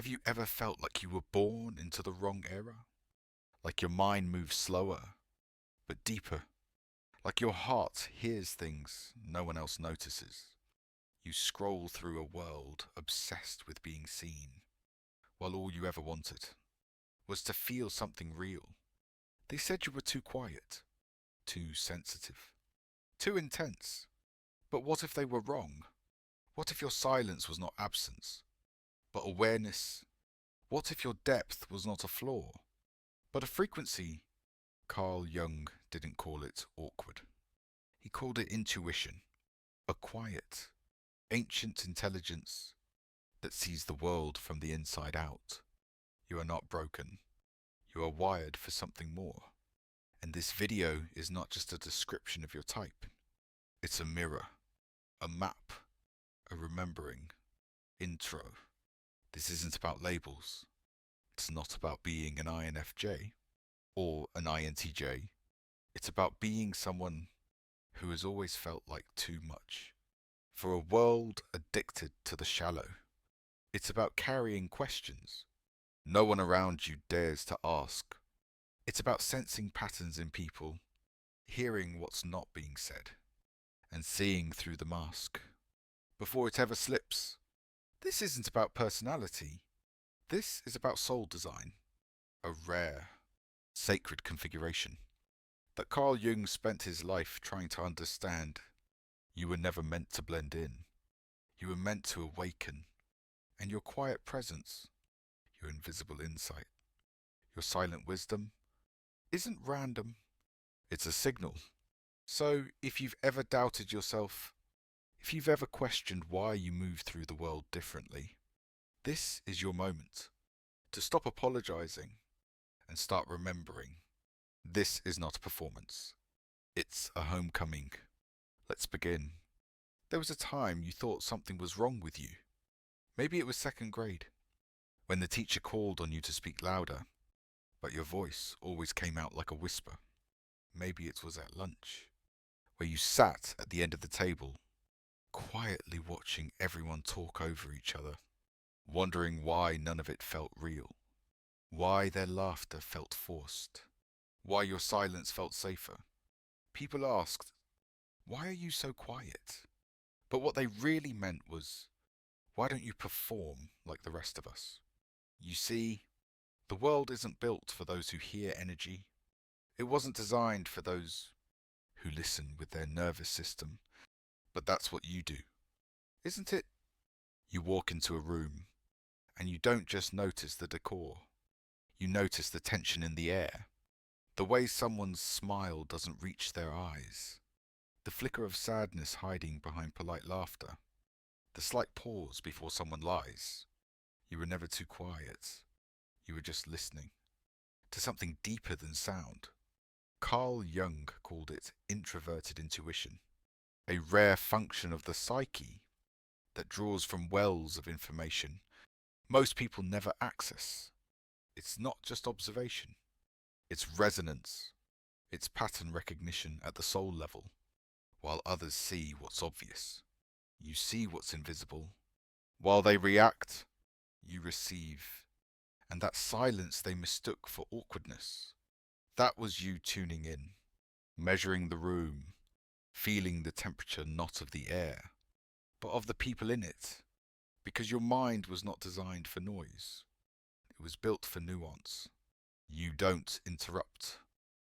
Have you ever felt like you were born into the wrong era? Like your mind moves slower, but deeper? Like your heart hears things no one else notices? You scroll through a world obsessed with being seen, while all you ever wanted was to feel something real. They said you were too quiet, too sensitive, too intense. But what if they were wrong? What if your silence was not absence, but awareness? What if your depth was not a flaw, but a frequency? Carl Jung didn't call it awkward. He called it intuition, a quiet, ancient intelligence that sees the world from the inside out. You are not broken. You are wired for something more. And this video is not just a description of your type. It's a mirror, a map, a remembering, intro. This isn't about labels. It's not about being an INFJ or an INTJ. It's about being someone who has always felt like too much. For a world addicted to the shallow. It's about carrying questions no one around you dares to ask. It's about sensing patterns in people, hearing what's not being said, and seeing through the mask before it ever slips. This isn't about personality. This is about soul design, a rare, sacred configuration that Carl Jung spent his life trying to understand. You were never meant to blend in. You were meant to awaken, and your quiet presence, your invisible insight, your silent wisdom isn't random. It's a signal. So if you've ever doubted yourself, if you've ever questioned why you move through the world differently, this is your moment to stop apologizing and start remembering. This is not a performance. It's a homecoming. Let's begin. There was a time you thought something was wrong with you. Maybe it was second grade, when the teacher called on you to speak louder, but your voice always came out like a whisper. Maybe it was at lunch, where you sat at the end of the table, quietly watching everyone talk over each other, wondering why none of it felt real, why their laughter felt forced, why your silence felt safer. People asked, "Why are you so quiet?" But what they really meant was, "Why don't you perform like the rest of us?" You see, the world isn't built for those who hear energy. It wasn't designed for those who listen with their nervous system. But that's what you do, isn't it? You walk into a room, and you don't just notice the decor. You notice the tension in the air, the way someone's smile doesn't reach their eyes, the flicker of sadness hiding behind polite laughter, the slight pause before someone lies. You were never too quiet. You were just listening to something deeper than sound. Carl Jung called it introverted intuition, a rare function of the psyche that draws from wells of information most people never access. It's not just observation. It's resonance. It's pattern recognition at the soul level, while others see what's obvious. You see what's invisible. While they react, you receive. And that silence they mistook for awkwardness, that was you tuning in, measuring the room, feeling the temperature not of the air, but of the people in it, because your mind was not designed for noise. It was built for nuance. You don't interrupt.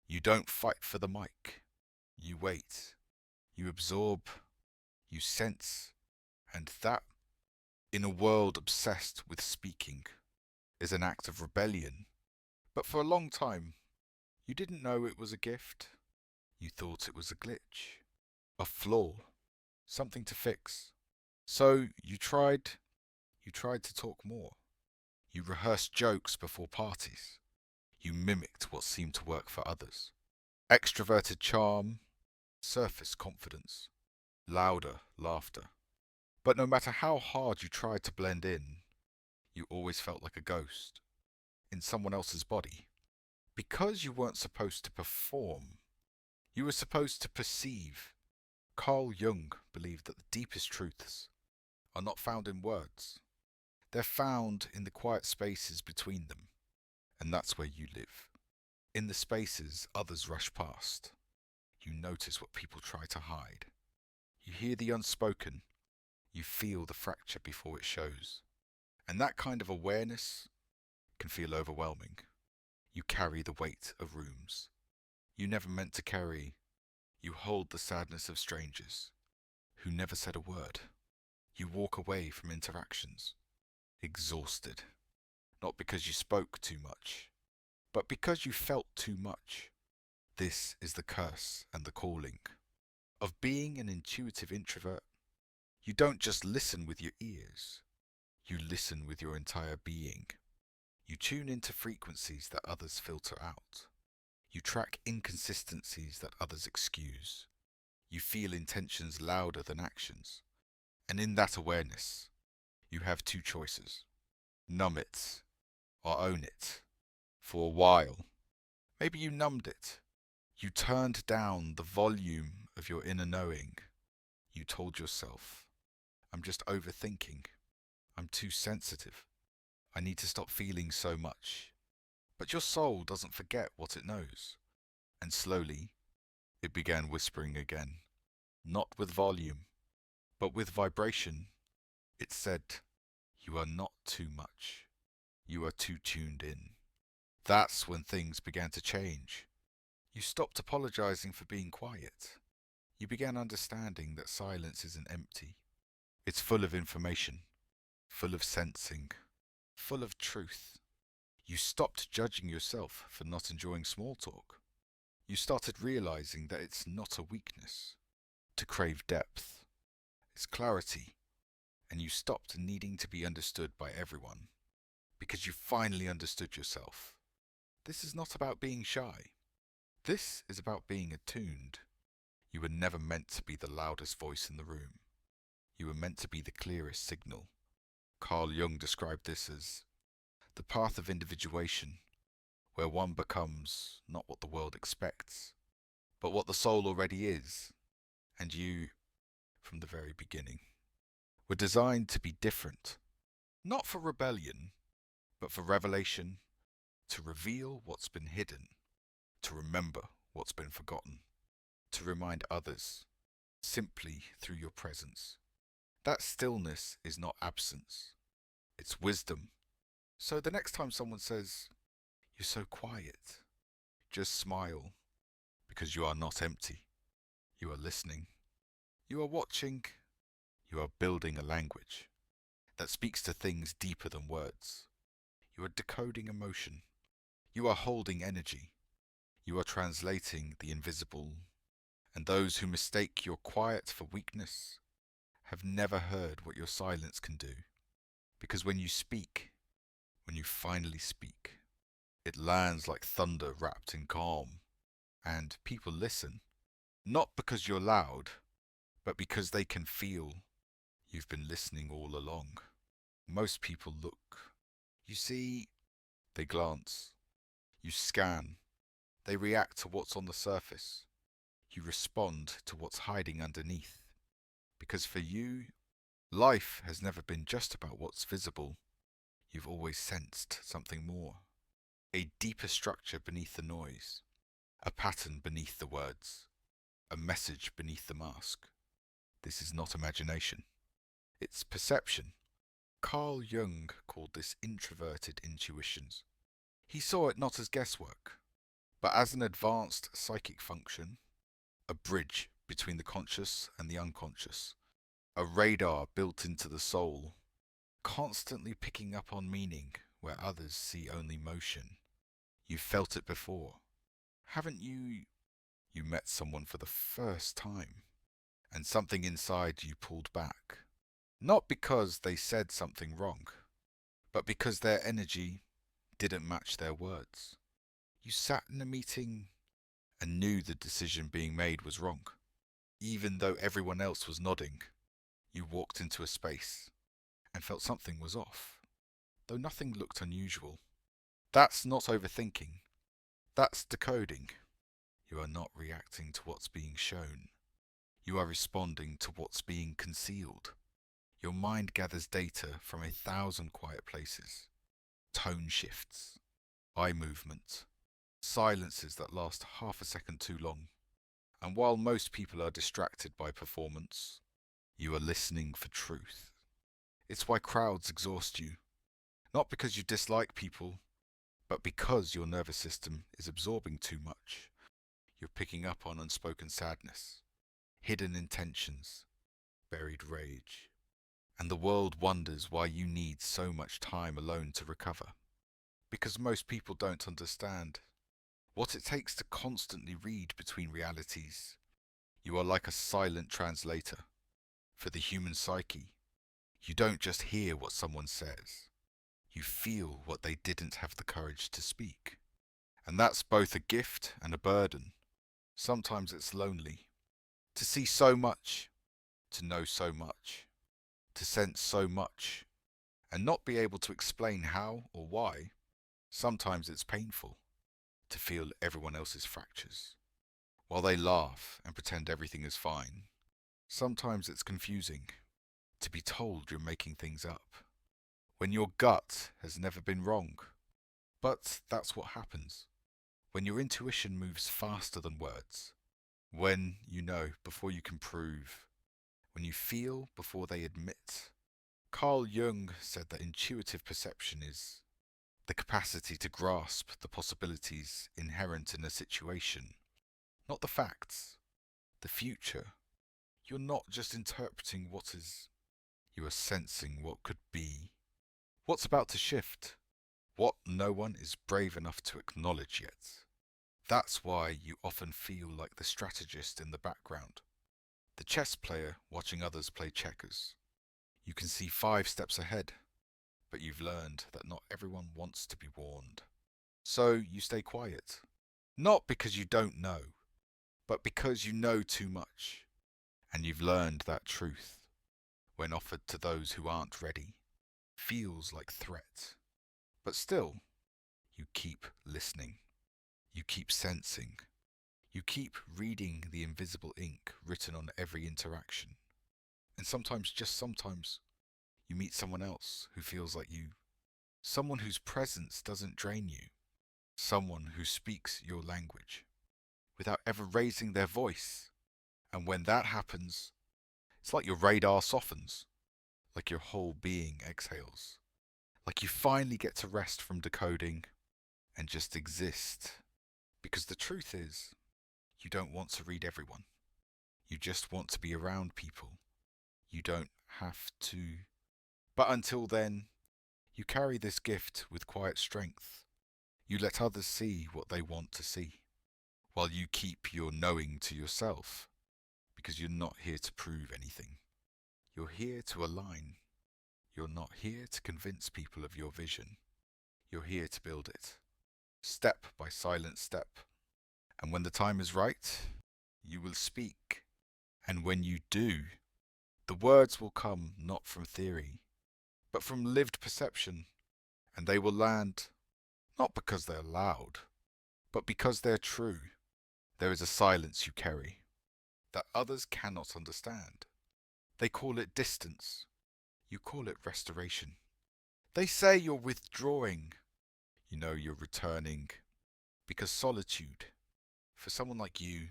You don't fight for the mic. You wait. You absorb. You sense. And that, in a world obsessed with speaking, is an act of rebellion. But for a long time, you didn't know it was a gift. You thought it was a glitch, a flaw, something to fix. So you tried to talk more. You rehearsed jokes before parties. You mimicked what seemed to work for others. Extroverted charm, surface confidence, louder laughter. But no matter how hard you tried to blend in, you always felt like a ghost in someone else's body. Because you weren't supposed to perform, you were supposed to perceive. Carl Jung believed that the deepest truths are not found in words. They're found in the quiet spaces between them, and that's where you live. In the spaces others rush past, you notice what people try to hide. You hear the unspoken, you feel the fracture before it shows. And that kind of awareness can feel overwhelming. You carry the weight of rooms you never meant to carry. You hold the sadness of strangers who never said a word. You walk away from interactions, exhausted, not because you spoke too much, but because you felt too much. This is the curse and the calling of being an intuitive introvert. You don't just listen with your ears, you listen with your entire being. You tune into frequencies that others filter out. You track inconsistencies that others excuse. You feel intentions louder than actions. And in that awareness, you have two choices. Numb it or own it. For a while, maybe you numbed it. You turned down the volume of your inner knowing. You told yourself, I'm just overthinking. I'm too sensitive. I need to stop feeling so much. But your soul doesn't forget what it knows. And slowly, it began whispering again. Not with volume, but with vibration. It said, you are not too much. You are too tuned in. That's when things began to change. You stopped apologizing for being quiet. You began understanding that silence isn't empty. It's full of information, full of sensing, full of truth. You stopped judging yourself for not enjoying small talk. You started realizing that it's not a weakness to crave depth. It's clarity, and you stopped needing to be understood by everyone because you finally understood yourself. This is not about being shy. This is about being attuned. You were never meant to be the loudest voice in the room. You were meant to be the clearest signal. Carl Jung described this as the path of individuation, where one becomes not what the world expects, but what the soul already is. And you, from the very beginning, were designed to be different, not for rebellion, but for revelation, to reveal what's been hidden, to remember what's been forgotten, to remind others, simply through your presence. That stillness is not absence, it's wisdom. So the next time someone says, you're so quiet, just smile, because you are not empty. You are listening. You are watching. You are building a language that speaks to things deeper than words. You are decoding emotion. You are holding energy. You are translating the invisible. And those who mistake your quiet for weakness have never heard what your silence can do. Because when you speak, when you finally speak, it lands like thunder wrapped in calm. And people listen, not because you're loud, but because they can feel you've been listening all along. Most people look. You see, they glance. You scan. They react to what's on the surface. You respond to what's hiding underneath. Because for you, life has never been just about what's visible. You've always sensed something more. A deeper structure beneath the noise. A pattern beneath the words. A message beneath the mask. This is not imagination. It's perception. Carl Jung called this introverted intuitions. He saw it not as guesswork, but as an advanced psychic function, a bridge between the conscious and the unconscious, a radar built into the soul, constantly picking up on meaning where others see only motion. You've felt it before, haven't you? You met someone for the first time, and something inside you pulled back. Not because they said something wrong, but because their energy didn't match their words. You sat in a meeting and knew the decision being made was wrong. Even though everyone else was nodding, you walked into a space and felt something was off, though nothing looked unusual. That's not overthinking. That's decoding. You are not reacting to what's being shown. You are responding to what's being concealed. Your mind gathers data from 1,000 quiet places, tone shifts, eye movement, silences that last half a second too long. And while most people are distracted by performance, you are listening for truth. It's why crowds exhaust you. Not because you dislike people, but because your nervous system is absorbing too much. You're picking up on unspoken sadness, hidden intentions, buried rage. And the world wonders why you need so much time alone to recover. Because most people don't understand what it takes to constantly read between realities. You are like a silent translator for the human psyche. You don't just hear what someone says. You feel what they didn't have the courage to speak. And that's both a gift and a burden. Sometimes it's lonely. To see so much, to know so much, to sense so much, and not be able to explain how or why. Sometimes it's painful to feel everyone else's fractures, while they laugh and pretend everything is fine. Sometimes it's confusing to be told you're making things up, when your gut has never been wrong. But that's what happens when your intuition moves faster than words, when you know before you can prove, when you feel before they admit. Carl Jung said that intuitive perception is the capacity to grasp the possibilities inherent in a situation, not the facts, the future. You're not just interpreting what is, you are sensing what could be, what's about to shift, what no one is brave enough to acknowledge yet. That's why you often feel like the strategist in the background, the chess player watching others play checkers. You can see 5 steps ahead, but you've learned that not everyone wants to be warned. So you stay quiet, not because you don't know, but because you know too much, and you've learned that truth, when offered to those who aren't ready, feels like threat. But still, you keep listening. You keep sensing. You keep reading the invisible ink written on every interaction. And sometimes, just sometimes, you meet someone else who feels like you. Someone whose presence doesn't drain you. Someone who speaks your language without ever raising their voice. And when that happens, it's like your radar softens, like your whole being exhales, like you finally get to rest from decoding and just exist. Because the truth is, you don't want to read everyone. You just want to be around people. You don't have to. But until then, you carry this gift with quiet strength. You let others see what they want to see, while you keep your knowing to yourself, because you're not here to prove anything. You're here to align. You're not here to convince people of your vision. You're here to build it, step by silent step. And when the time is right, you will speak. And when you do, the words will come not from theory, but from lived perception. And they will land not because they're loud, but because they're true. There is a silence you carry that others cannot understand. They call it distance. You call it restoration. They say you're withdrawing. You know you're returning. Because solitude, for someone like you,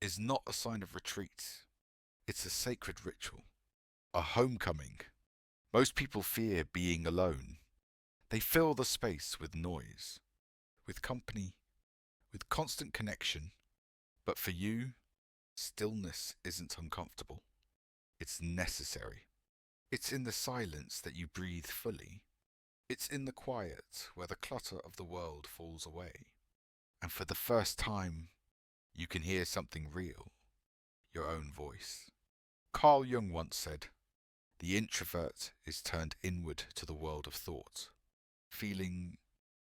is not a sign of retreat. It's a sacred ritual. A homecoming. Most people fear being alone. They fill the space with noise, with company, with constant connection. But for you, stillness isn't uncomfortable. It's necessary. It's in the silence that you breathe fully. It's in the quiet where the clutter of the world falls away. And for the first time, you can hear something real, your own voice. Carl Jung once said, "The introvert is turned inward to the world of thought, feeling,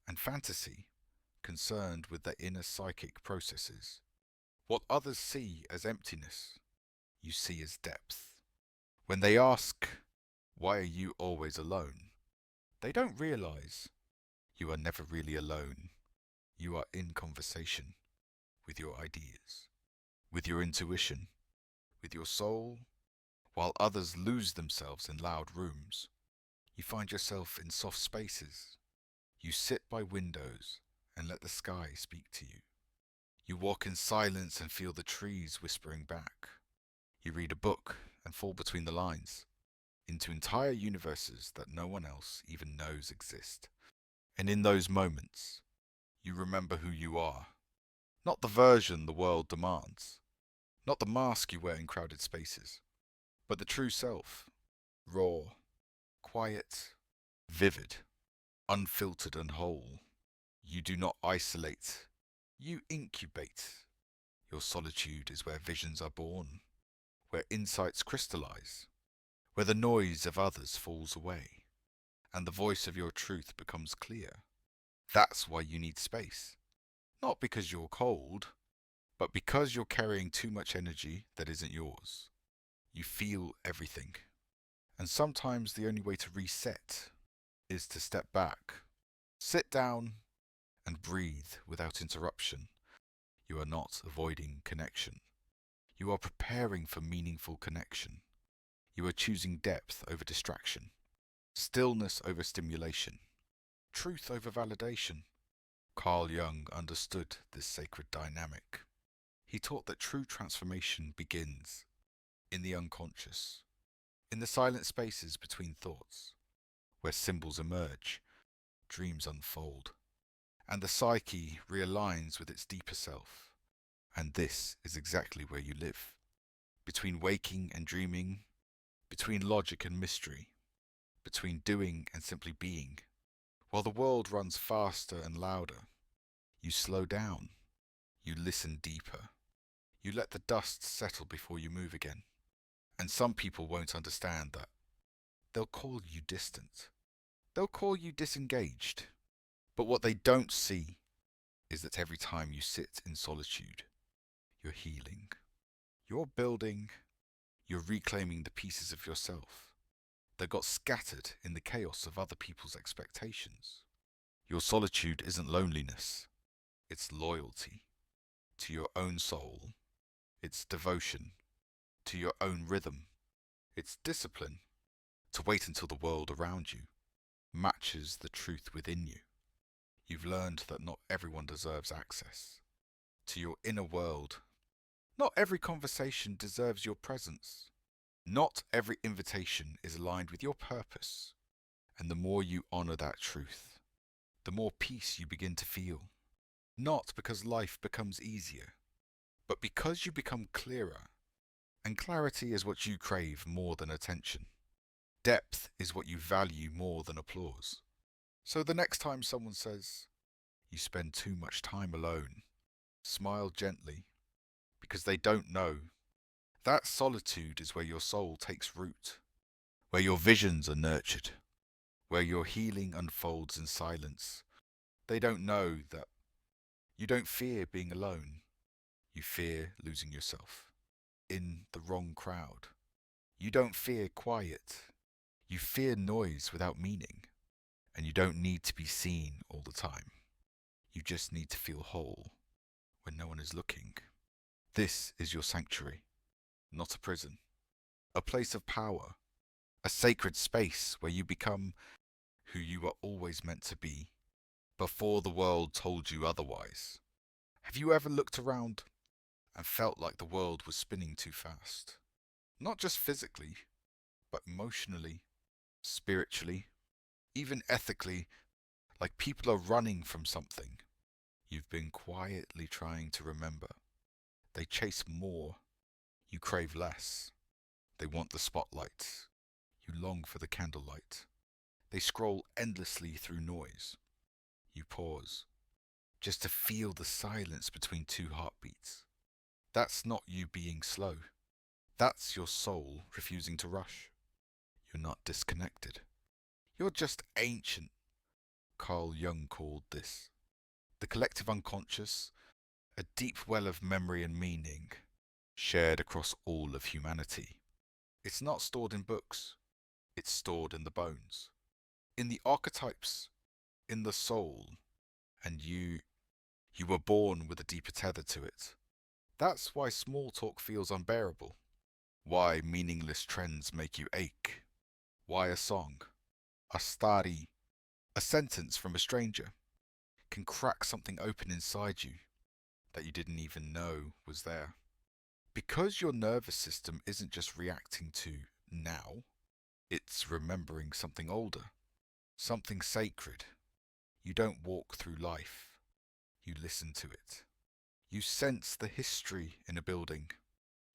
and fantasy, concerned with their inner psychic processes. What others see as emptiness, you see as depth. When they ask, 'Why are you always alone?' they don't realize you are never really alone. You are in conversation with your ideas, with your intuition, with your soul, While others lose themselves in loud rooms, you find yourself in soft spaces. You sit by windows and let the sky speak to you. You walk in silence and feel the trees whispering back. You read a book and fall between the lines into entire universes that no one else even knows exist. And in those moments, you remember who you are. Not the version the world demands. Not the mask you wear in crowded spaces. But the true self. Raw, quiet, vivid, unfiltered and whole. You do not isolate. You incubate. Your solitude is where visions are born, where insights crystallize, where the noise of others falls away, and the voice of your truth becomes clear. That's why you need space. Not because you're cold, but because you're carrying too much energy that isn't yours. You feel everything. And sometimes the only way to reset is to step back, sit down, and breathe without interruption. You are not avoiding connection. You are preparing for meaningful connection. You are choosing depth over distraction, stillness over stimulation, truth over validation. Carl Jung understood this sacred dynamic. He taught that true transformation begins in the unconscious, in the silent spaces between thoughts, where symbols emerge, dreams unfold, and the psyche realigns with its deeper self. And this is exactly where you live, between waking and dreaming, between logic and mystery, between doing and simply being. While the world runs faster and louder, you slow down, you listen deeper, you let the dust settle before you move again. And some people won't understand that. They'll call you distant. They'll call you disengaged. But what they don't see is that every time you sit in solitude, you're healing. You're building. You're reclaiming the pieces of yourself that got scattered in the chaos of other people's expectations. Your solitude isn't loneliness. It's loyalty to your own soul. It's devotion to your own rhythm. It's discipline to wait until the world around you matches the truth within you. You've learned that not everyone deserves access to your inner world. Not every conversation deserves your presence. Not every invitation is aligned with your purpose. And the more you honor that truth, the more peace you begin to feel. Not because life becomes easier, but because you become clearer. And clarity is what you crave more than attention. Depth is what you value more than applause. So the next time someone says, you spend too much time alone, smile gently, because they don't know. That solitude is where your soul takes root, where your visions are nurtured, where your healing unfolds in silence. They don't know that you don't fear being alone. You fear losing yourself in the wrong crowd. You don't fear quiet. You fear noise without meaning. And you don't need to be seen all the time. You just need to feel whole when no one is looking. This is your sanctuary, not a prison. A place of power. A sacred space where you become who you were always meant to be, before the world told you otherwise. Have you ever looked around and felt like the world was spinning too fast? Not just physically, but emotionally, spiritually, even ethically, like people are running from something you've been quietly trying to remember. They chase more, you crave less. They want the spotlight, you long for the candlelight. They scroll endlessly through noise. You pause, just to feel the silence between two heartbeats. That's not you being slow. That's your soul refusing to rush. You're not disconnected. You're just ancient. Carl Jung called this the collective unconscious, a deep well of memory and meaning, shared across all of humanity. It's not stored in books. It's stored in the bones, in the archetypes, in the soul. And you were born with a deeper tether to it. That's why small talk feels unbearable. Why meaningless trends make you ache. Why a song, a story, a sentence from a stranger can crack something open inside you that you didn't even know was there. Because your nervous system isn't just reacting to now, it's remembering something older, something sacred. You don't walk through life, you listen to it. You sense the history in a building.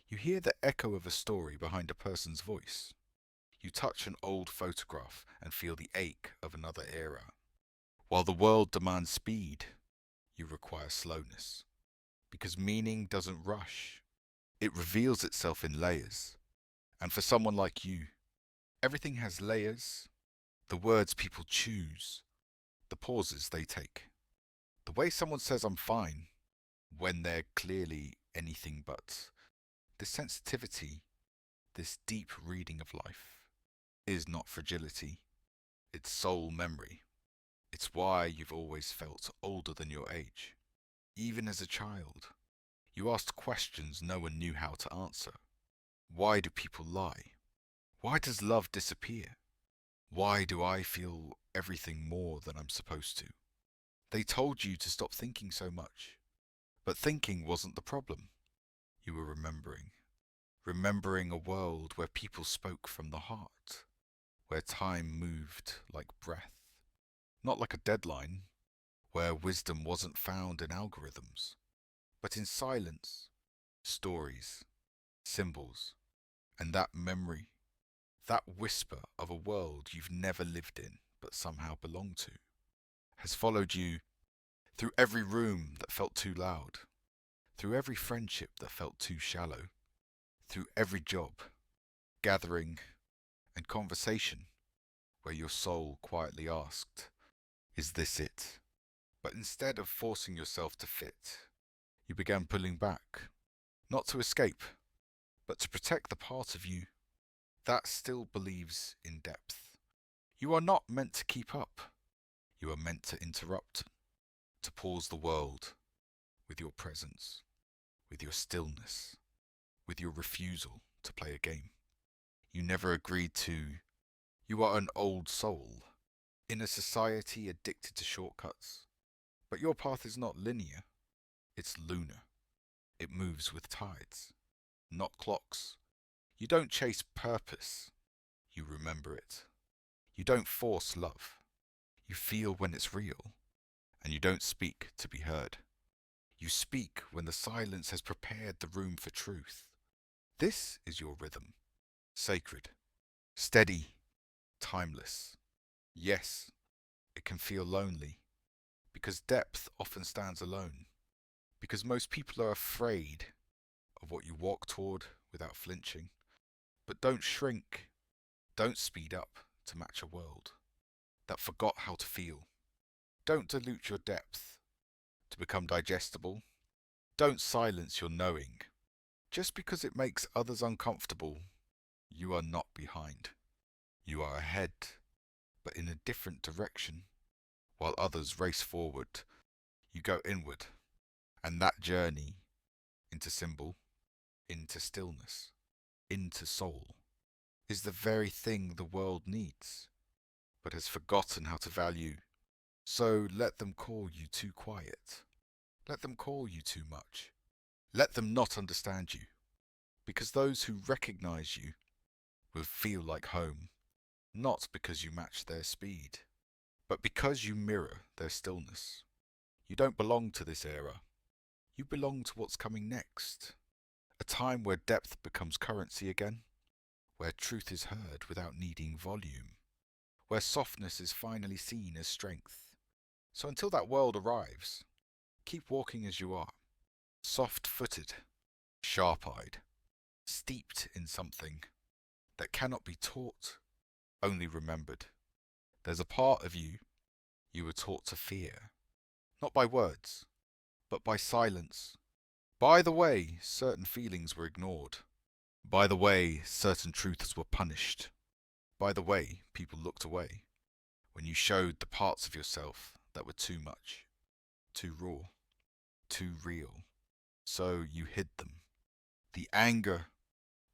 You hear the echo of a story behind a person's voice. You touch an old photograph and feel the ache of another era. While the world demands speed, you require slowness. Because meaning doesn't rush. It reveals itself in layers. And for someone like you, everything has layers. The words people choose, the pauses they take. The way someone says I'm fine when they're clearly anything but. This sensitivity, this deep reading of life, is not fragility. It's soul memory. It's why you've always felt older than your age. Even as a child, you asked questions no one knew how to answer. Why do people lie? Why does love disappear? Why do I feel everything more than I'm supposed to? They told you to stop thinking so much. But thinking wasn't the problem. You were remembering. Remembering a world where people spoke from the heart. Where time moved like breath. Not like a deadline. Where wisdom wasn't found in algorithms. But in silence. Stories. Symbols. And that memory. That whisper of a world you've never lived in but somehow belong to. Has followed you through every room that felt too loud. Through every friendship that felt too shallow. Through every job, gathering, and conversation where your soul quietly asked, is this it? But instead of forcing yourself to fit, you began pulling back, not to escape, but to protect the part of you that still believes in depth. You are not meant to keep up. You are meant to interrupt, to pause the world with your presence, with your stillness, with your refusal to play a game. You never agreed to. You are an old soul, in a society addicted to shortcuts. But your path is not linear, it's lunar. It moves with tides, not clocks. You don't chase purpose, you remember it. You don't force love, you feel when it's real. And you don't speak to be heard. You speak when the silence has prepared the room for truth. This is your rhythm, sacred, steady, timeless. Yes, it can feel lonely, because depth often stands alone, because most people are afraid of what you walk toward without flinching. But don't shrink, don't speed up to match a world that forgot how to feel. Don't dilute your depth to become digestible. Don't silence your knowing. Just because it makes others uncomfortable, you are not behind. You are ahead, but in a different direction. While others race forward, you go inward. And that journey into symbol, into stillness, into soul, is the very thing the world needs, but has forgotten how to value. So let them call you too quiet. Let them call you too much. Let them not understand you, because those who recognize you will feel like home, not because you match their speed, but because you mirror their stillness. You don't belong to this era. You belong to what's coming next. A time where depth becomes currency again, where truth is heard without needing volume, where softness is finally seen as strength. So until that world arrives, keep walking as you are, soft-footed, sharp-eyed, steeped in something that cannot be taught, only remembered. There's a part of you were taught to fear, not by words, but by silence. By the way certain feelings were ignored, by the way certain truths were punished, by the way people looked away when you showed the parts of yourself that were too much, too raw, too real. So you hid them. The anger,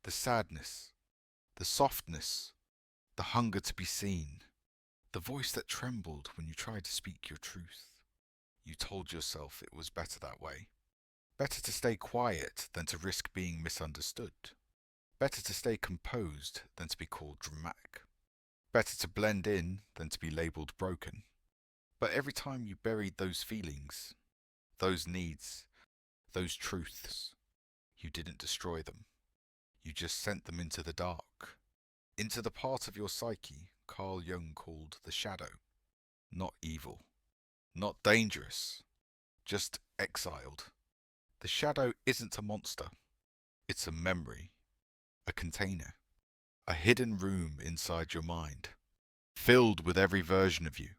The sadness, the softness, the hunger to be seen, the voice that trembled when you tried to speak your truth. You told yourself it was better that way. Better to stay quiet than to risk being misunderstood. Better to stay composed than to be called dramatic. Better to blend in than to be labelled broken. But every time you buried those feelings, those needs, those truths, you didn't destroy them. You just sent them into the dark, into the part of your psyche Carl Jung called the shadow. Not evil, not dangerous, just exiled. The shadow isn't a monster. It's a memory, a container, a hidden room inside your mind, filled with every version of you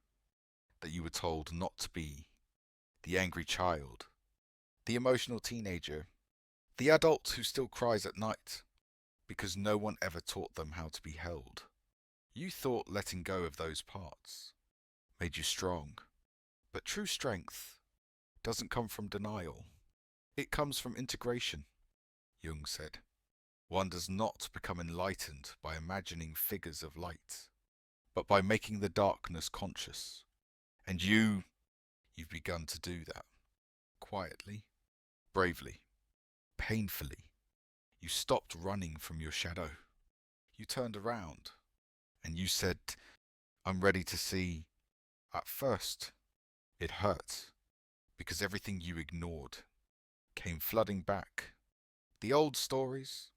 that you were told not to be. The angry child, the emotional teenager, the adult who still cries at night because no one ever taught them how to be held. You thought letting go of those parts made you strong, but true strength doesn't come from denial. It comes from integration, Jung said. One does not become enlightened by imagining figures of light, but by making the darkness conscious. And you've begun to do that. Quietly, bravely, painfully. You stopped running from your shadow. You turned around and you said, I'm ready to see. At first, it hurt because everything you ignored came flooding back. The old stories,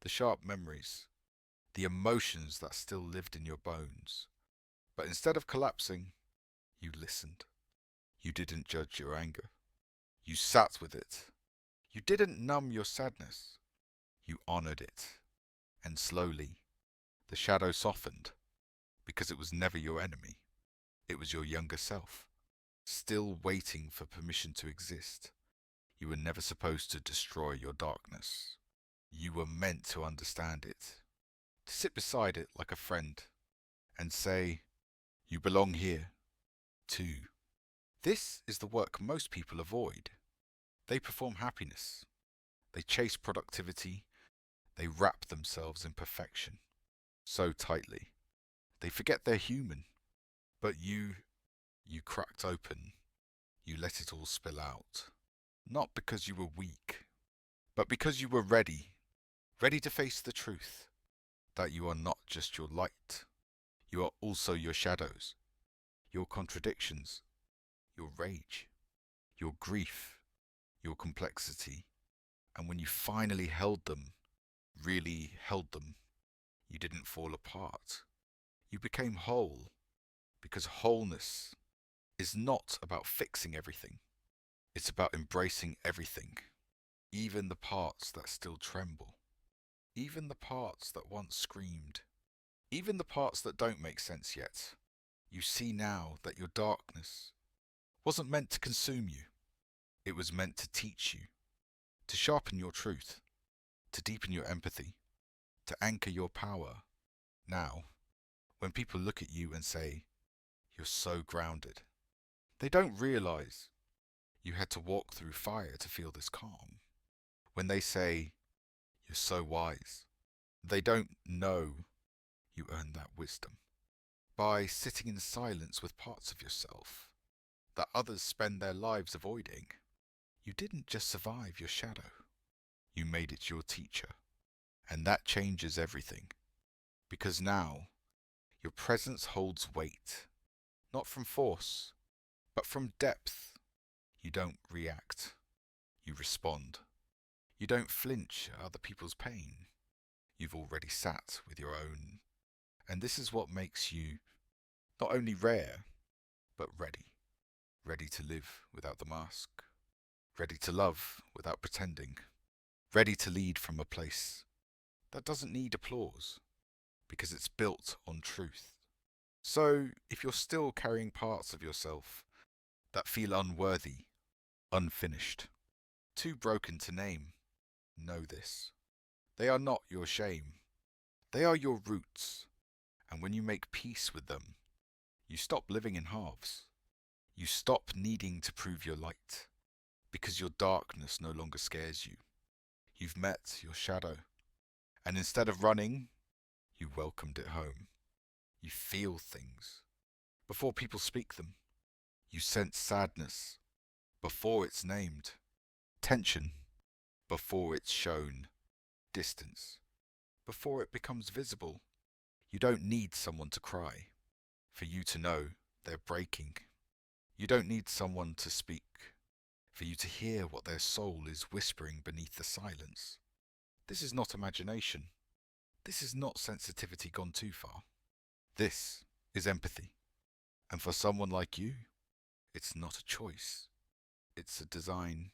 the sharp memories, the emotions that still lived in your bones. But instead of collapsing, you listened. You didn't judge your anger. You sat with it. You didn't numb your sadness. You honored it. And slowly, the shadow softened, because it was never your enemy. It was your younger self, still waiting for permission to exist. You were never supposed to destroy your darkness. You were meant to understand it, to sit beside it like a friend, and say, you belong here, too. This is the work most people avoid. They perform happiness. They chase productivity. They wrap themselves in perfection so tightly. They forget they're human. But you cracked open. You let it all spill out. Not because you were weak, but because you were ready. Ready to face the truth that you are not just your light. You are also your shadows, your contradictions, your rage, your grief, your complexity. And when you finally held them, really held them, you didn't fall apart. You became whole, because wholeness is not about fixing everything. It's about embracing everything, even the parts that still tremble, even the parts that once screamed, even the parts that don't make sense yet. You see now that your darkness wasn't meant to consume you. It was meant to teach you, to sharpen your truth, to deepen your empathy, to anchor your power. Now, when people look at you and say, you're so grounded, they don't realize you had to walk through fire to feel this calm. When they say, you're so wise, they don't know you earned that wisdom by sitting in silence with parts of yourself that others spend their lives avoiding. You didn't just survive your shadow. You made it your teacher. And that changes everything. Because now, your presence holds weight, not from force, but from depth. You don't react. You respond. You don't flinch at other people's pain. You've already sat with your own. And this is what makes you not only rare, but ready. Ready to live without the mask. Ready to love without pretending. Ready to lead from a place that doesn't need applause, because it's built on truth. So, if you're still carrying parts of yourself that feel unworthy, unfinished, too broken to name, know this. They are not your shame. They are your roots. And when you make peace with them, you stop living in halves. You stop needing to prove your light, because your darkness no longer scares you. You've met your shadow, And instead of running, you welcomed it home. You feel things before people speak them. You sense sadness before it's named, tension before it's shown, distance before it becomes visible. You don't need someone to cry for you to know they're breaking. You don't need someone to speak for you to hear what their soul is whispering beneath the silence. This is not imagination. This is not sensitivity gone too far. This is empathy. And for someone like you, it's not a choice. It's a design.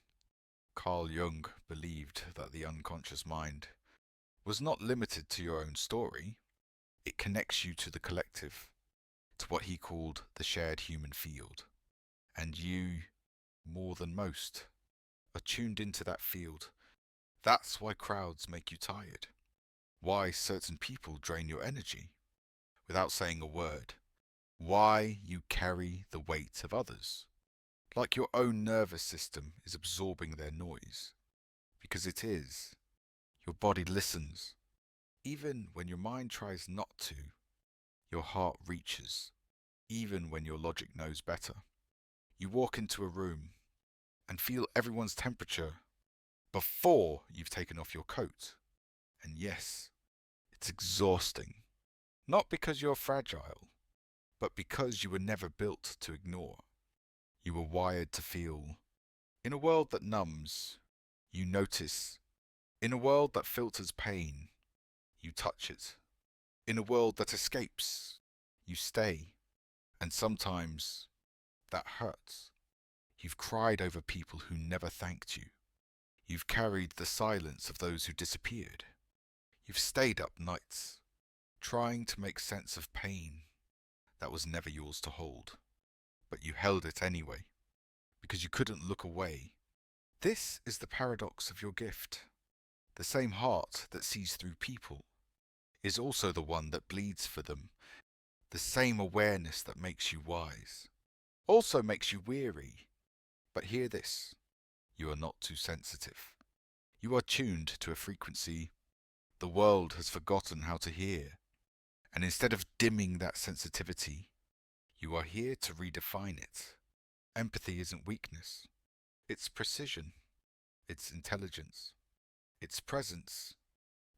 Carl Jung believed that the unconscious mind was not limited to your own story. It connects you to the collective, to what he called the shared human field. And you, more than most, are tuned into that field. That's why crowds make you tired. Why certain people drain your energy without saying a word. Why you carry the weight of others. Like your own nervous system is absorbing their noise. Because it is. Your body listens. Even when your mind tries not to, your heart reaches. Even when your logic knows better. You walk into a room and feel everyone's temperature before you've taken off your coat. And yes, it's exhausting. Not because you're fragile, but because you were never built to ignore. You were wired to feel. In a world that numbs, you notice. In a world that filters pain, you touch it. In a world that escapes, you stay. And sometimes that hurts. You've cried over people who never thanked you. You've carried the silence of those who disappeared. You've stayed up nights, trying to make sense of pain that was never yours to hold. But you held it anyway, because you couldn't look away. This is the paradox of your gift. The same heart that sees through people is also the one that bleeds for them. The same awareness that makes you wise also makes you weary. But hear this, you are not too sensitive. You are tuned to a frequency the world has forgotten how to hear. And instead of dimming that sensitivity, you are here to redefine it. Empathy isn't weakness. It's precision. It's intelligence. It's presence.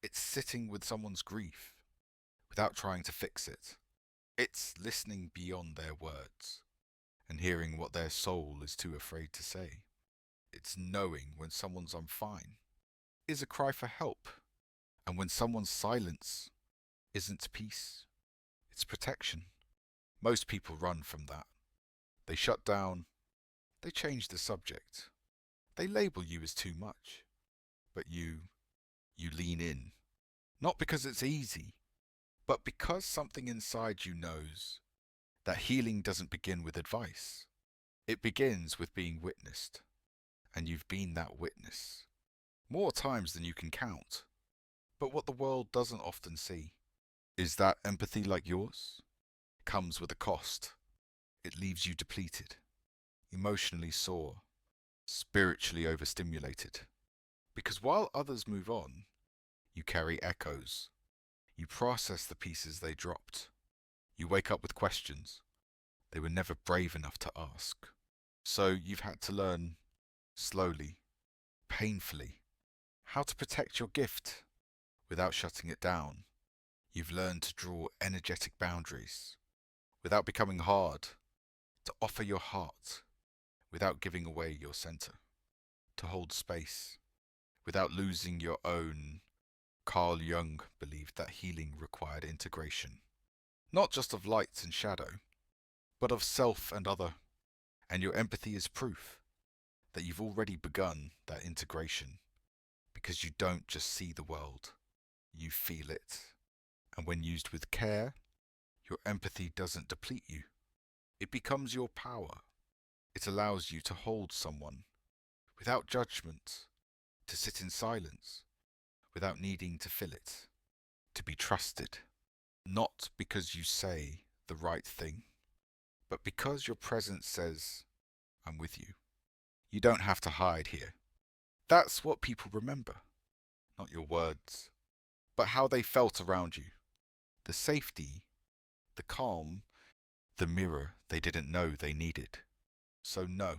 It's sitting with someone's grief without trying to fix it. It's listening beyond their words and hearing what their soul is too afraid to say. It's knowing when someone's "I'm fine" is a cry for help, and when someone's silence isn't peace, it's protection. Most people run from that. They shut down. They change the subject. They label you as too much. But you lean in. Not because it's easy, but because something inside you knows that healing doesn't begin with advice. It begins with being witnessed. And you've been that witness. More times than you can count. But what the world doesn't often see is that empathy like yours comes with a cost. It leaves you depleted, emotionally sore, spiritually overstimulated. Because while others move on, you carry echoes. You process the pieces they dropped. You wake up with questions they were never brave enough to ask. So you've had to learn, slowly, painfully, how to protect your gift without shutting it down. You've learned to draw energetic boundaries without becoming hard, to offer your heart without giving away your center, to hold space without losing your own. Carl Jung believed that healing required integration, not just of light and shadow, but of self and other. And your empathy is proof that you've already begun that integration, because you don't just see the world, you feel it. And when used with care, your empathy doesn't deplete you. It becomes your power. It allows you to hold someone without judgment, to sit in silence without needing to fill it, to be trusted, not because you say the right thing, but because your presence says, "I'm with you." You don't have to hide here. That's what people remember, not your words, but how they felt around you. The safety, the calm, the mirror they didn't know they needed. So no,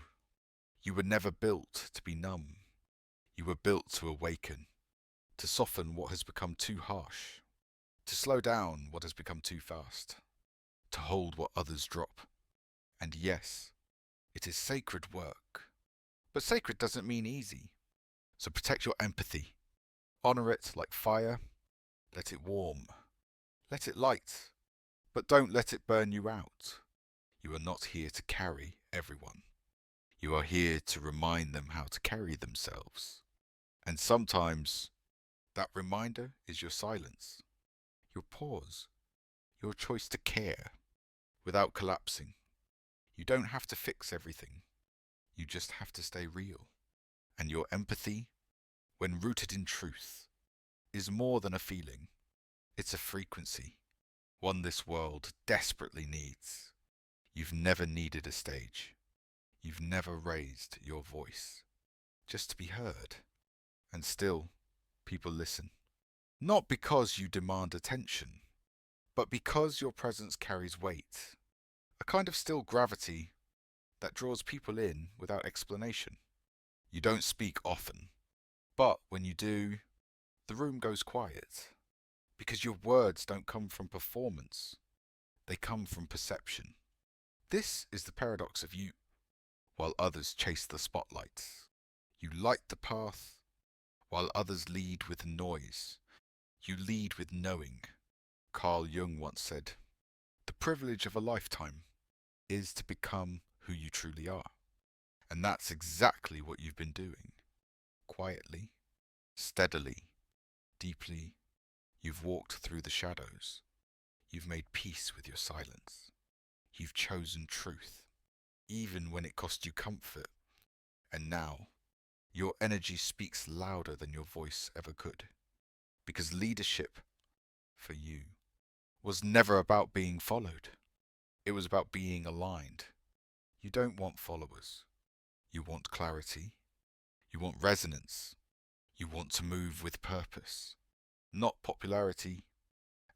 you were never built to be numb. You were built to awaken, to soften what has become too harsh, to slow down what has become too fast, to hold what others drop. And yes, it is sacred work. But sacred doesn't mean easy. So protect your empathy. Honor it like fire. Let it warm. Let it light. But don't let it burn you out. You are not here to carry everyone. You are here to remind them how to carry themselves. And sometimes that reminder is your silence, your pause, your choice to care without collapsing. You don't have to fix everything. You just have to stay real. And your empathy, when rooted in truth, is more than a feeling. It's a frequency, one this world desperately needs. You've never needed a stage. You've never raised your voice, just to be heard. And still, people listen. Not because you demand attention, but because your presence carries weight. A kind of still gravity that draws people in without explanation. You don't speak often, but when you do, the room goes quiet. Because your words don't come from performance, they come from perception. This is the paradox of you. While others chase the spotlights, you light the path. While others lead with noise, you lead with knowing. Carl Jung once said, "The privilege of a lifetime is to become who you truly are." And that's exactly what you've been doing. Quietly, steadily, deeply, you've walked through the shadows. You've made peace with your silence. You've chosen truth, even when it cost you comfort. And now, your energy speaks louder than your voice ever could. Because leadership, for you, was never about being followed. It was about being aligned. You don't want followers. You want clarity. You want resonance. You want to move with purpose, not popularity.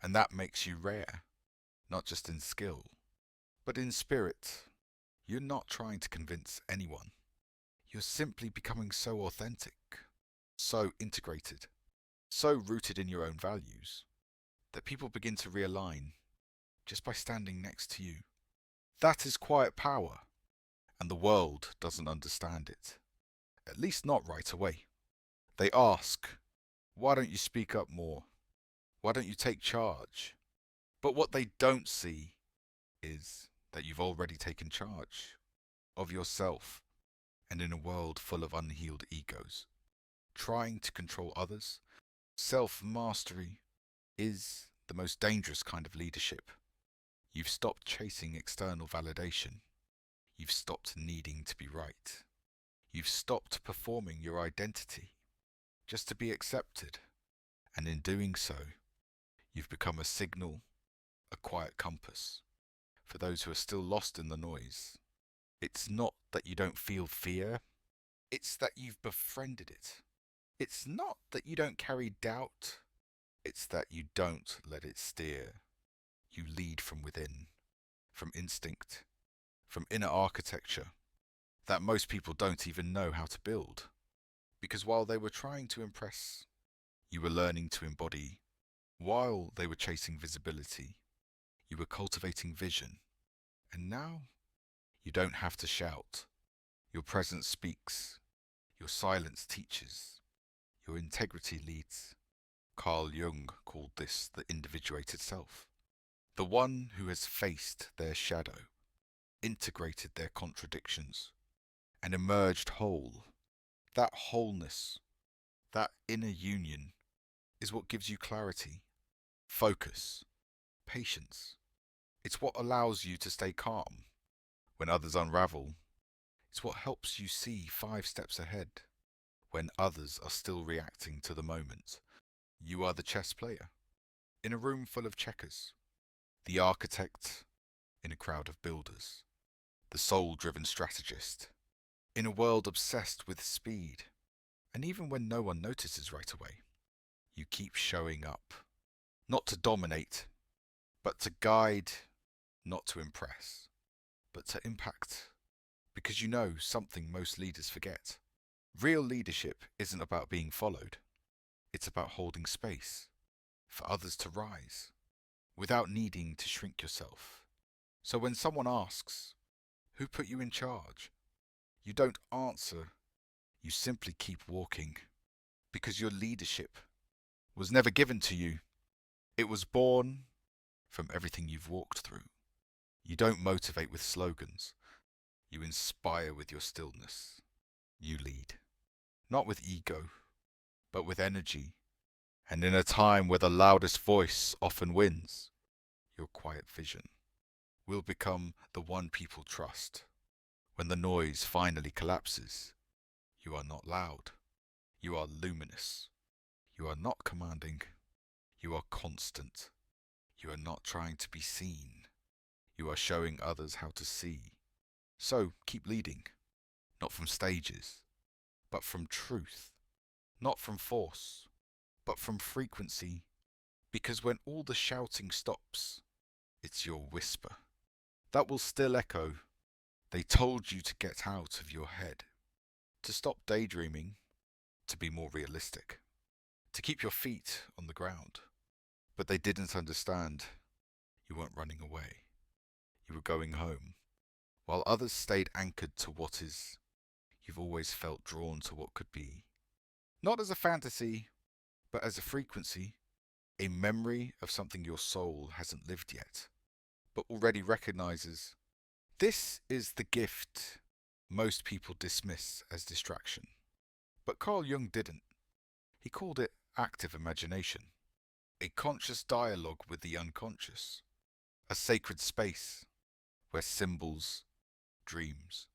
And that makes you rare, not just in skill, but in spirit. You're not trying to convince anyone. You're simply becoming so authentic, so integrated, so rooted in your own values, that people begin to realign just by standing next to you. That is quiet power, and the world doesn't understand it. At least not right away. They ask, why don't you speak up more? Why don't you take charge? But what they don't see is that you've already taken charge of yourself, and in a world full of unhealed egos, trying to control others, self-mastery is the most dangerous kind of leadership. You've stopped chasing external validation. You've stopped needing to be right. You've stopped performing your identity just to be accepted. And in doing so, you've become a signal, a quiet compass for those who are still lost in the noise. It's not that you don't feel fear, it's that you've befriended it. It's not that you don't carry doubt, it's that you don't let it steer. You lead from within, from instinct, from inner architecture that most people don't even know how to build. Because while they were trying to impress, you were learning to embody. While they were chasing visibility, you were cultivating vision. And now, you don't have to shout. Your presence speaks. Your silence teaches. Your integrity leads. Carl Jung called this the individuated self. The one who has faced their shadow, integrated their contradictions, and emerged whole. That wholeness, that inner union, is what gives you clarity, focus, patience. It's what allows you to stay calm when others unravel. It's what helps you see 5 steps ahead when others are still reacting to the moment. You are the chess player in a room full of checkers, the architect in a crowd of builders, the soul-driven strategist in a world obsessed with speed. And even when no one notices right away, You keep showing up, not to dominate, but to guide, not to impress, but to impact. Because you know something most leaders forget. Real leadership isn't about being followed. It's about holding space for others to rise without needing to shrink yourself. So when someone asks, "Who put you in charge?" you don't answer, you simply keep walking. Because your leadership was never given to you. It was born from everything you've walked through. You don't motivate with slogans. You inspire with your stillness. You lead, not with ego, but with energy. And in a time where the loudest voice often wins, your quiet vision will become the one people trust. When the noise finally collapses, you are not loud. You are luminous. You are not commanding. You are constant. You are not trying to be seen. You are showing others how to see. So keep leading, not from stages, but from truth. Not from force, but from frequency. Because when all the shouting stops, it's your whisper that will still echo. They told you to get out of your head, to stop daydreaming, to be more realistic, to keep your feet on the ground. But they didn't understand. You weren't running away. You were going home. While others stayed anchored to what is, you've always felt drawn to what could be. Not as a fantasy, but as a frequency, a memory of something your soul hasn't lived yet, but already recognizes. This is the gift most people dismiss as distraction. But Carl Jung didn't. He called it active imagination, a conscious dialogue with the unconscious, a sacred space where symbols, dreams,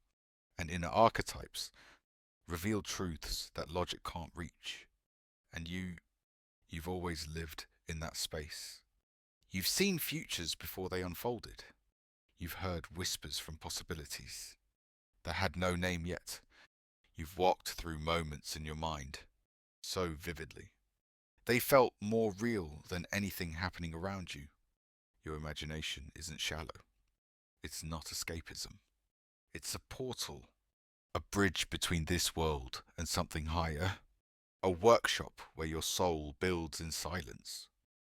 and inner archetypes reveal truths that logic can't reach. And you've always lived in that space. You've seen futures before they unfolded. You've heard whispers from possibilities that had no name yet. You've walked through moments in your mind so vividly. They felt more real than anything happening around you. Your imagination isn't shallow. It's not escapism. It's a portal, a bridge between this world and something higher, a workshop where your soul builds in silence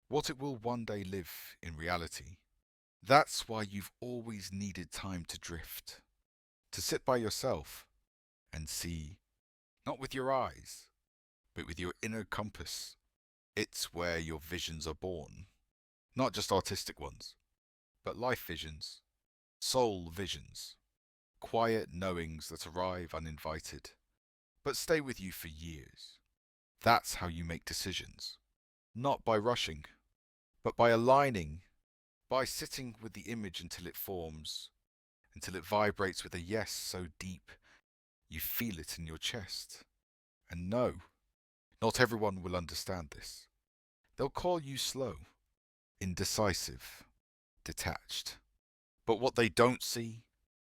what it will one day live in reality. That's why you've always needed time to drift, to sit by yourself and see, not with your eyes, but with your inner compass. It's where your visions are born, not just artistic ones, but life visions, soul visions, quiet knowings that arrive uninvited, but stay with you for years. That's how you make decisions, not by rushing, but by aligning, by sitting with the image until it forms, until it vibrates with a yes so deep you feel it in your chest. And no, not everyone will understand this. They'll call you slow, indecisive, detached. But what they don't see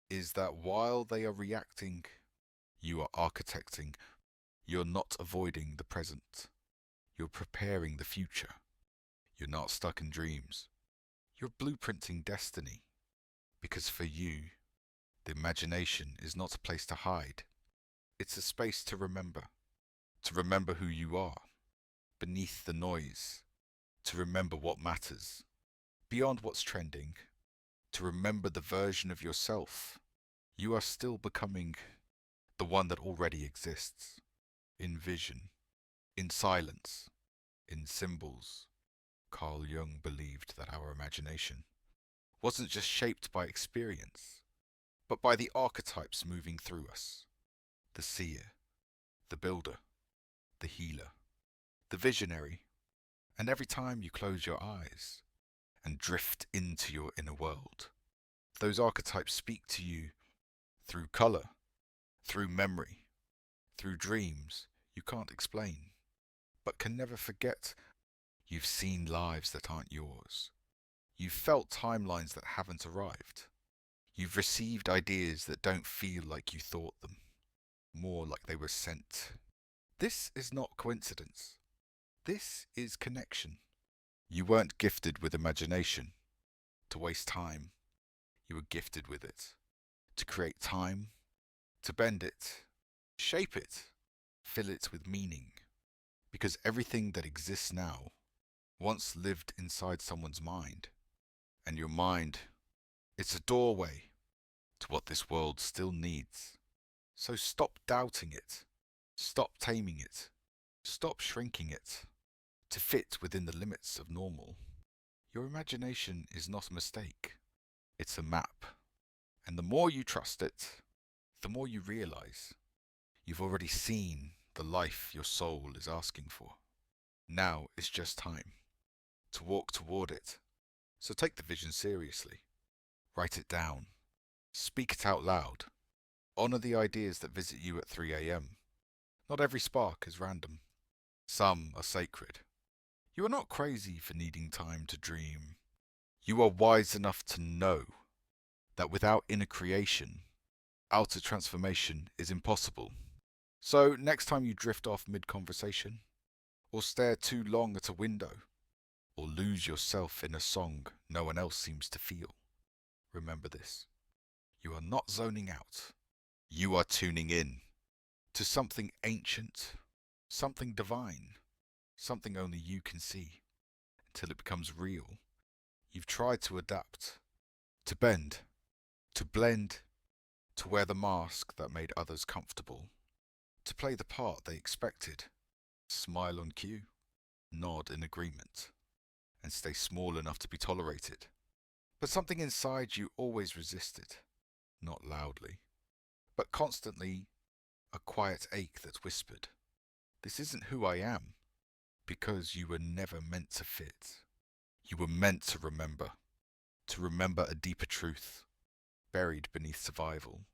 is that while they are reacting, you are architecting. You're not avoiding the present. You're preparing the future. You're not stuck in dreams. You're blueprinting destiny. Because for you, the imagination is not a place to hide. It's a space to remember who you are, beneath the noise, to remember what matters, beyond what's trending, to remember the version of yourself you are still becoming, the one that already exists, in vision, in silence, in symbols. Carl Jung believed that our imagination wasn't just shaped by experience, but by the archetypes moving through us. The seer, the builder, the healer, the visionary. And every time you close your eyes and drift into your inner world, those archetypes speak to you through color, through memory, through dreams you can't explain, but can never forget. You've seen lives that aren't yours. You've felt timelines that haven't arrived. You've received ideas that don't feel like you thought them, more like they were sent. This is not coincidence. This is connection. You weren't gifted with imagination to waste time. You were gifted with it to create time, to bend it, shape it, fill it with meaning. Because everything that exists now once lived inside someone's mind. And your mind, it's a doorway to what this world still needs. So stop doubting it. Stop taming it. Stop shrinking it to fit within the limits of normal. Your imagination is not a mistake. It's a map. And the more you trust it, the more you realize you've already seen the life your soul is asking for. Now is just time to walk toward it. So take the vision seriously. Write it down. Speak it out loud. Honor the ideas that visit you at 3 a.m. Not every spark is random. Some are sacred. You are not crazy for needing time to dream. You are wise enough to know that without inner creation, outer transformation is impossible. So next time you drift off mid-conversation, or stare too long at a window, or lose yourself in a song no one else seems to feel, remember this. You are not zoning out. You are tuning in to something ancient, something divine, something only you can see. Until it becomes real, you've tried to adapt, to bend, to blend, to wear the mask that made others comfortable, to play the part they expected, smile on cue, nod in agreement, and stay small enough to be tolerated. But something inside you always resisted, not loudly, but constantly a quiet ache that whispered, "This isn't who I am," because you were never meant to fit. You were meant to remember a deeper truth buried beneath survival,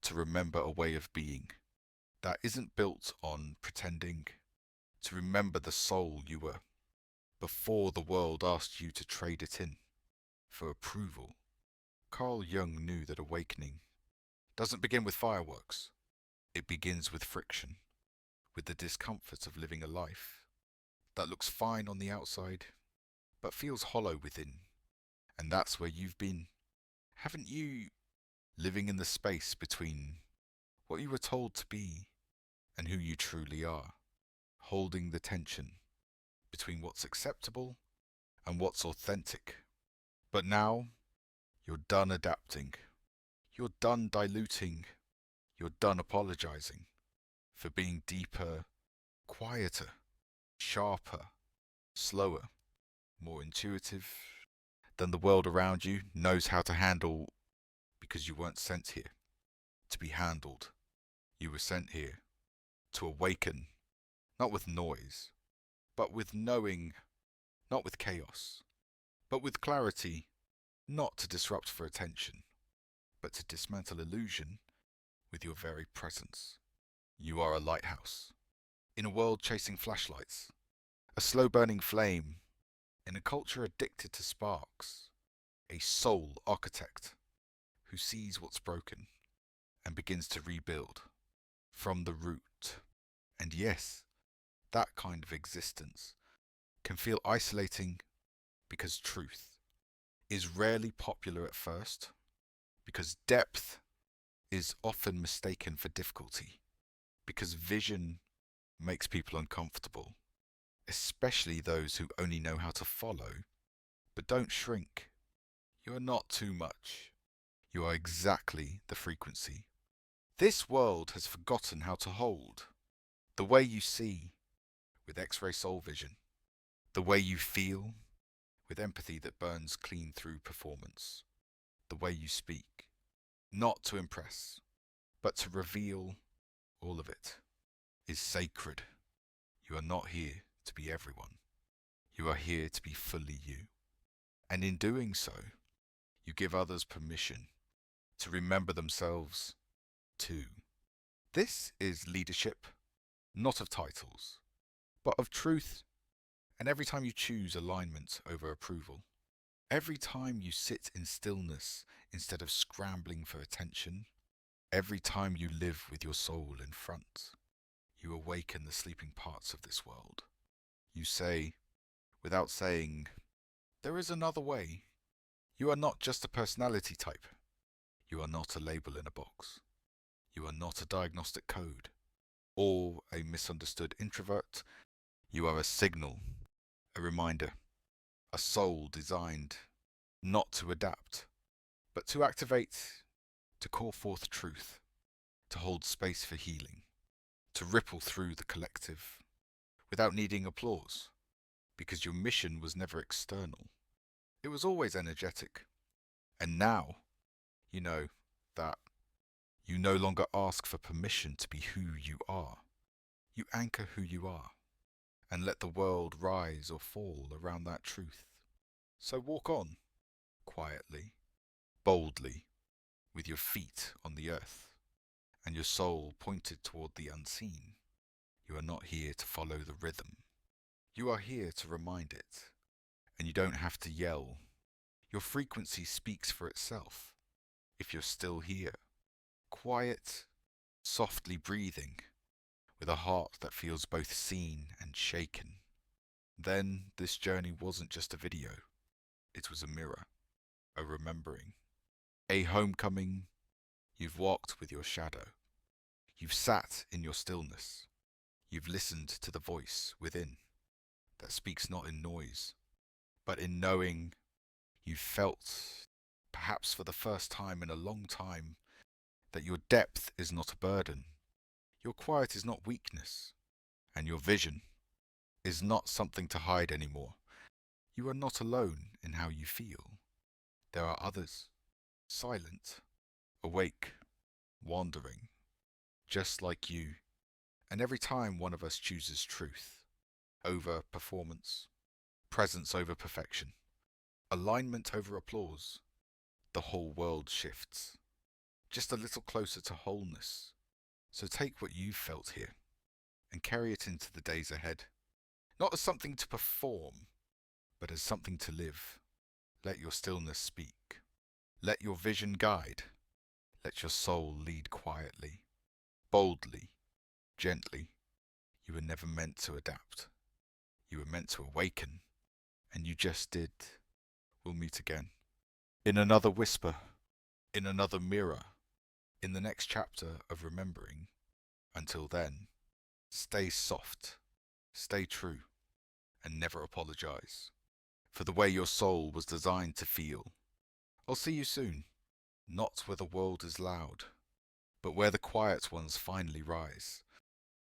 to remember a way of being that isn't built on pretending, to remember the soul you were before the world asked you to trade it in for approval. Carl Jung knew that awakening doesn't begin with fireworks. It begins with friction, with the discomfort of living a life that looks fine on the outside, but feels hollow within. And that's where you've been, haven't you? Living in the space between what you were told to be and who you truly are, holding the tension between what's acceptable and what's authentic. But now, you're done adapting. You're done diluting. You're done apologizing for being deeper, quieter, sharper, slower, more intuitive than the world around you knows how to handle, because you weren't sent here to be handled. You were sent here to awaken, not with noise, but with knowing, not with chaos, but with clarity, not to disrupt for attention, but to dismantle illusion with your very presence. You are a lighthouse in a world chasing flashlights, a slow-burning flame in a culture addicted to sparks, a soul architect who sees what's broken and begins to rebuild from the root. And yes, that kind of existence can feel isolating because truth is rarely popular at first, because depth is often mistaken for difficulty, because vision makes people uncomfortable, especially those who only know how to follow, but don't shrink. You are not too much. You are exactly the frequency. This world has forgotten how to hold. The way you see, with X-ray soul vision. The way you feel, with empathy that burns clean through performance. The way you speak, not to impress, but to reveal all of it, is sacred. You are not here to be everyone. You are here to be fully you. And in doing so, you give others permission to remember themselves too. This is leadership, not of titles, but of truth. And every time you choose alignment over approval, every time you sit in stillness instead of scrambling for attention, every time you live with your soul in front, you awaken the sleeping parts of this world. You say, without saying, there is another way. You are not just a personality type. You are not a label in a box. You are not a diagnostic code or a misunderstood introvert. You are a signal, a reminder, a soul designed not to adapt, but to activate, to call forth truth, to hold space for healing, to ripple through the collective without needing applause, because your mission was never external. It was always energetic. And now, you know that you no longer ask for permission to be who you are. You anchor who you are and let the world rise or fall around that truth. So walk on, quietly, boldly, with your feet on the earth and your soul pointed toward the unseen. You are not here to follow the rhythm. You are here to remind it, and you don't have to yell. Your frequency speaks for itself. If you're still here, quiet, softly breathing, with a heart that feels both seen and shaken, then this journey wasn't just a video. It was a mirror, a remembering, a homecoming. You've walked with your shadow. You've sat in your stillness. You've listened to the voice within that speaks not in noise, but in knowing. You've felt, perhaps for the first time in a long time, that your depth is not a burden. Your quiet is not weakness, and your vision is not something to hide anymore. You are not alone in how you feel. There are others, silent, awake, wandering, just like you. And every time one of us chooses truth over performance, presence over perfection, alignment over applause, the whole world shifts, just a little closer to wholeness. So take what you've felt here and carry it into the days ahead, not as something to perform, but as something to live. Let your stillness speak. Let your vision guide. Let your soul lead quietly, boldly, gently. You were never meant to adapt. You were meant to awaken, and you just did. We'll meet again. In another whisper, in another mirror, in the next chapter of remembering. Until then, stay soft, stay true, and never apologize for the way your soul was designed to feel. I'll see you soon, not where the world is loud, but where the quiet ones finally rise.